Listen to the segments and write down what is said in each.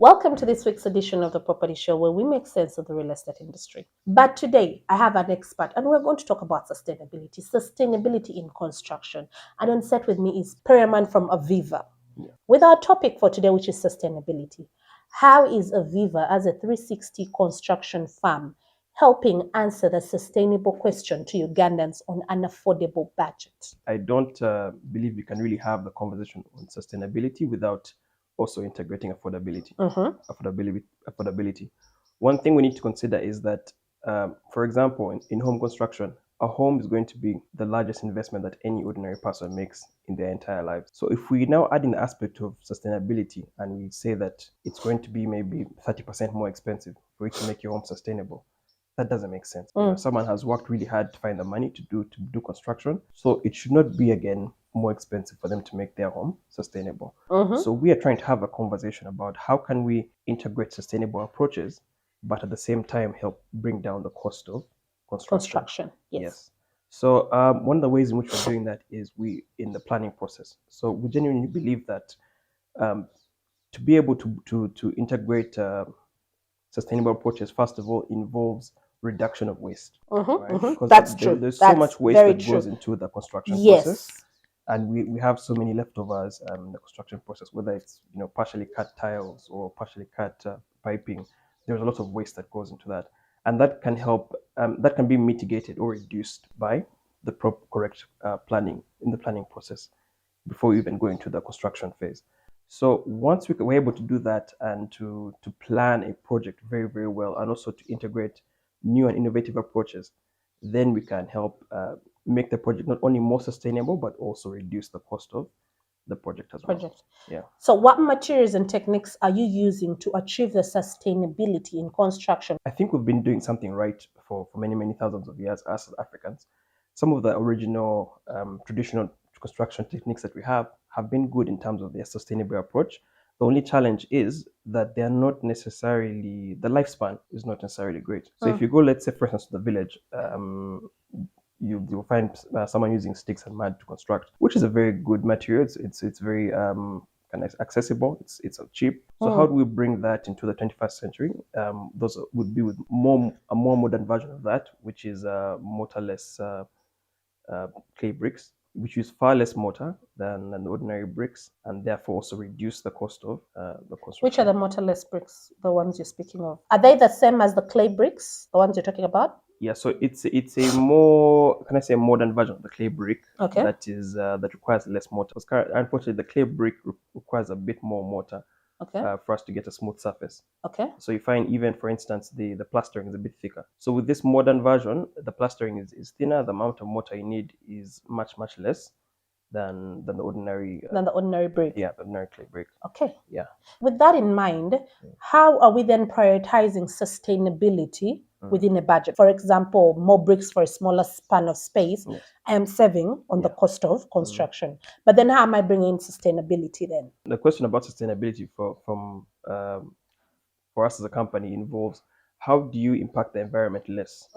Welcome to this week's edition of the Property Show, where we make sense of the real estate industry. But today, I have an expert, and we're going to talk about sustainability in construction. And on set with me is Perry Aman from Aviva. With our topic for today, which is sustainability. How is Aviva, as a 360 construction firm, helping answer the sustainable question to Ugandans on an affordable budget? I don't believe you can really have the conversation on sustainability without also integrating affordability. Affordability. One thing we need to consider is that, for example, in home construction, a home is going to be the largest investment that any ordinary person makes in their entire lives. So if we now add in the aspect of sustainability and we say that it's going to be maybe 30% more expensive for you to make your home sustainable, that doesn't make sense. Someone has worked really hard to find the money to do construction, so it should not be again more expensive for them to make their home sustainable. So we are trying to have a conversation about how can we integrate sustainable approaches, but at the same time help bring down the cost of construction. Yes. So one of the ways in which we're doing that is in the planning process. So we genuinely believe that to be able to integrate sustainable approaches, first of all, involves reduction of waste. Right? Because That's true. There's That's so much waste very that true. goes into the construction Yes. process, and we have so many leftovers in the construction process, whether it's partially cut tiles or partially cut piping. There's a lot of waste that goes into that, and that can help. That can be mitigated or reduced by the correct planning in the planning process before we even go into the construction phase. So once we're able to do that and to plan a project very, very well, and also to integrate new and innovative approaches, then we can help make the project not only more sustainable, but also reduce the cost of the project as well. Yeah. So what materials and techniques are you using to achieve the sustainability in construction? I think we've been doing something right for many, many thousands of years as Africans. Some of the original traditional construction techniques that we have been good in terms of their sustainable approach. The only challenge is that they're not necessarily, the lifespan is not necessarily great. So if you go, let's say, for instance, to the village, you'll find someone using sticks and mud to construct, which is a very good material. It's very kind of accessible. It's cheap. So how do we bring that into the 21st century? Those would be with a more modern version of that, which is mortarless clay bricks, which use far less mortar than the ordinary bricks, and therefore also reduce the cost of the construction. Which are the mortarless bricks, the ones you're speaking of? Are they the same as the clay bricks, the ones you're talking about? Yeah, so it's a more, can I say, a modern version of the clay brick. Okay. That requires less mortar. Unfortunately, the clay brick requires a bit more mortar. Okay. For us to get a smooth surface. Okay. So you find even, for instance, the plastering is a bit thicker. So with this modern version, the plastering is thinner. The amount of mortar you need is much less than the ordinary. Than the ordinary brick. Yeah, the ordinary clay brick. Okay. Yeah. With that in mind, how are we then prioritizing sustainability within a budget? For example, more bricks for a smaller span of space. Yes. I am saving on the cost of construction. But then how am I bringing in sustainability then? The question about sustainability for us as a company involves how do you impact the environment less?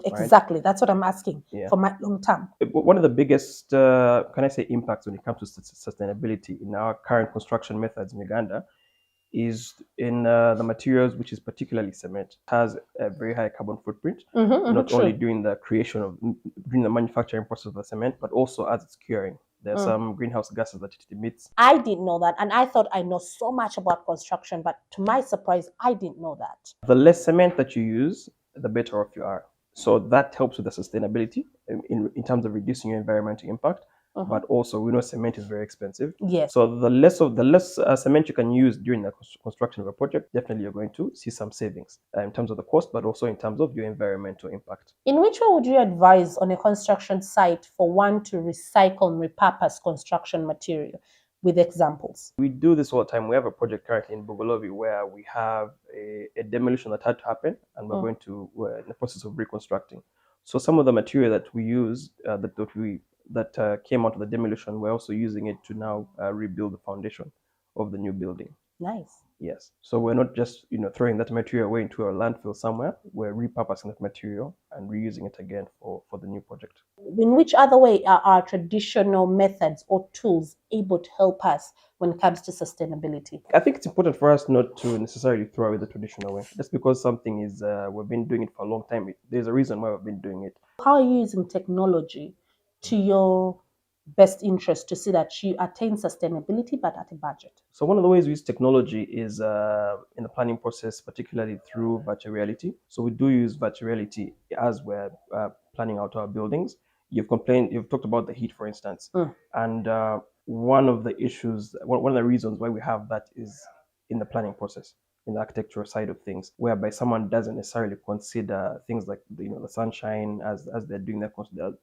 Exactly. Right? That's what I'm asking for my long term. One of the biggest, can I say, impacts when it comes to sustainability in our current construction methods in Uganda is in the materials, which is particularly cement. It has a very high carbon footprint, not only during the during the manufacturing process of the cement, but also as it's curing. There's some greenhouse gases that it emits. I didn't know that, and I thought I know so much about construction, but to my surprise, I didn't know that. The less cement that you use, the better off you are. So that helps with the sustainability in terms of reducing your environmental impact. But also, we know cement is very expensive. Yes. So the less cement you can use during the construction of a project, definitely you're going to see some savings in terms of the cost, but also in terms of your environmental impact. In which way would you advise on a construction site for one to recycle and repurpose construction material? With examples. We do this all the time. We have a project currently in Bugolovi where we have a demolition that had to happen, and we're in the process of reconstructing. So some of the material that we use that came out of the demolition, we're also using it to now rebuild the foundation of the new building. Nice. Yes. So we're not just throwing that material away into a landfill somewhere. We're repurposing that material and reusing it again for the new project. In which other way are our traditional methods or tools able to help us when it comes to sustainability? I think it's important for us not to necessarily throw away the traditional way. Just because something is we've been doing it for a long time, there's a reason why we've been doing it. How are you using technology to your best interest to see that you attain sustainability but at a budget? So one of the ways we use technology is in the planning process, particularly through virtual reality. So we do use virtual reality as we're planning out our buildings. You've talked about the heat, for instance, and one of the issues, one of the reasons why we have that is in the planning process, in the architectural side of things, whereby someone doesn't necessarily consider things like the sunshine as they're doing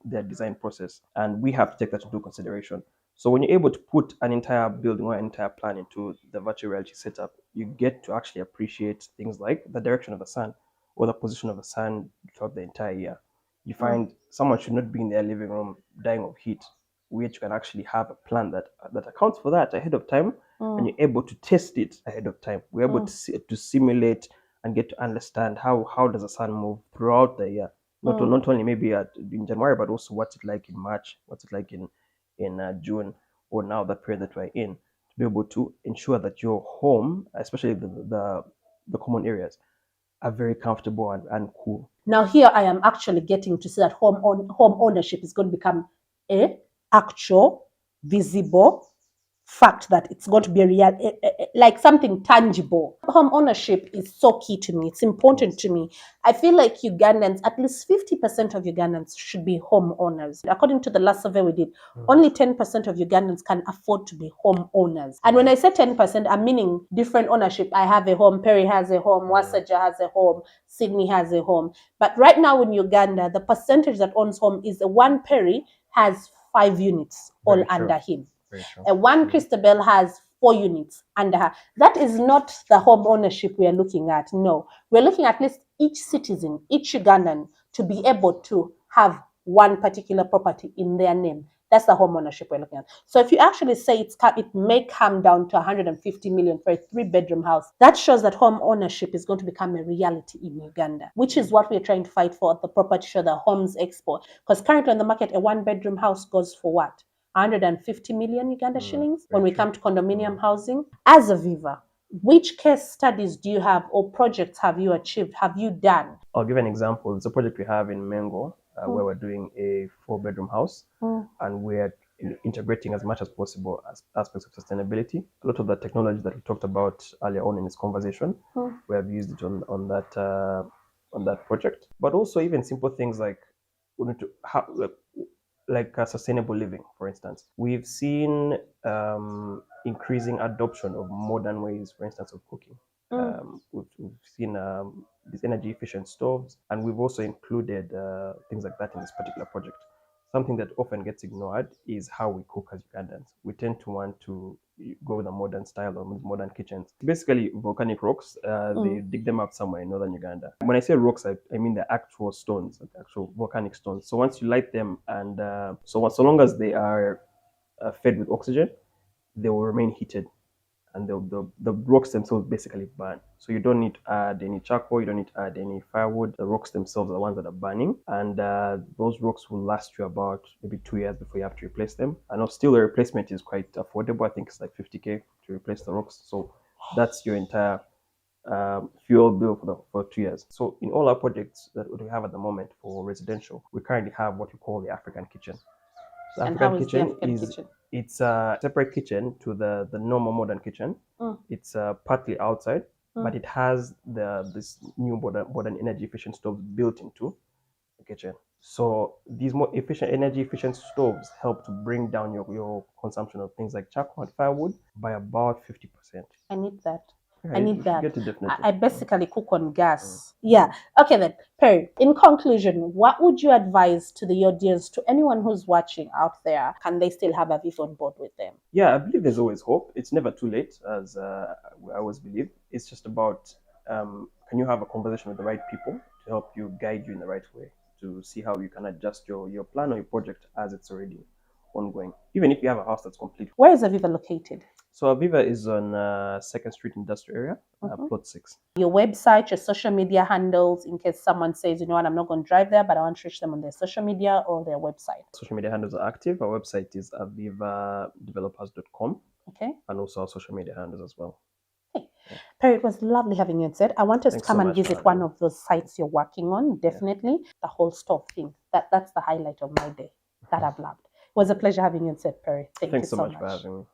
their design process, and we have to take that into consideration. So when you're able to put an entire building or an entire plan into the virtual reality setup, you get to actually appreciate things like the direction of the sun or the position of the sun throughout the entire year. You find someone should not be in their living room dying of heat, which you can actually have a plan that accounts for that ahead of time, and you're able to test it ahead of time. We're able to simulate and get to understand how does the sun move throughout the year, not only maybe in January, but also what's it like in March, what's it like in June, or now the period that we're in, to be able to ensure that your home, especially the common areas, are very comfortable and cool. Now here I am actually getting to see that home ownership is going to become a actual, visible fact, that it's going to be a real, like something tangible. Home ownership is so key to me. It's important to me. I feel like Ugandans, at least 50% of Ugandans should be home owners. According to the last survey we did, only 10% of Ugandans can afford to be home owners. And when I say 10%, I'm meaning different ownership. I have a home, Perry has a home, Wasaja has a home, Sydney has a home. But right now in Uganda, the percentage that owns home is one Perry has 5 units all under him. One Christabel has 4 units under her. That is not the home ownership we are looking at. No, we're looking at least each citizen, each Ugandan, to be able to have one particular property in their name. That's the home ownership we're looking at. So if you actually say it may come down to 150 million for a 3-bedroom house, that shows that home ownership is going to become a reality in Uganda, which is what we're trying to fight for at the Property Show, the Homes Expo. Because currently on the market, a 1-bedroom house goes for what? 150 million Uganda shillings when we come to condominium housing. As a Viva, which case studies do you have or projects have you achieved, have you done? I'll give an example. It's a project we have in Mengo where we're doing a 4-bedroom house, and we're integrating as much as possible as aspects of sustainability. A lot of the technology that we talked about earlier on in this conversation, we have used it on that project. But also even simple things like we need to like sustainable living, for instance. We've seen increasing adoption of modern ways, for instance, of cooking. We've seen these energy efficient stoves, and we've also included things like that in this particular project. Something that often gets ignored is how we cook as Ugandans. We tend to want to go with a modern style or modern kitchens. Basically, volcanic rocks, they dig them up somewhere in northern Uganda. When I say rocks, I mean the actual stones, the actual volcanic stones. So once you light them, and so long as they are fed with oxygen, they will remain heated, and the rocks themselves basically burn. So you don't need to add any charcoal, you don't need to add any firewood. The rocks themselves are the ones that are burning, and those rocks will last you about maybe 2 years before you have to replace them. And still, the replacement is quite affordable. I think it's like 50K to replace the rocks. So that's your entire fuel bill for 2 years. So in all our projects that we have at the moment for residential, we currently have what we call the African kitchen. The And African how is the kitchen African kitchen? it's a separate kitchen to the normal modern kitchen. It's partly outside, but it has this new modern energy efficient stove built into the kitchen. So these more energy efficient stoves help to bring down your consumption of things like charcoal and firewood by about 50%. I need that. Yeah, I you need should that. get it definitely. I basically cook on gas. Yeah. Okay then, Perry. In conclusion, what would you advise to the audience, to anyone who's watching out there? Can they still have a Viv on board with them? Yeah, I believe there's always hope. It's never too late, as I always believe. It's just about can you have a conversation with the right people to help you guide you in the right way to see how you can adjust your plan or your project as it's already ongoing. Even if you have a house that's complete. Where is Aviva located? So Aviva is on 2nd Street Industrial Area, plot 6. Your website, your social media handles, in case someone says, you know what, I'm not going to drive there, but I want to reach them on their social media or their website. Social media handles are active. Our website is avivadevelopers.com. Okay. And also our social media handles as well. Perry, it was lovely having you said. I want us Thanks to come so and much for visit having one me. of those sites you're working on. Definitely. The whole store thing. That's the highlight of my day that I've loved. It was a pleasure having you said, Perry. Thank Thanks you so so much for having me.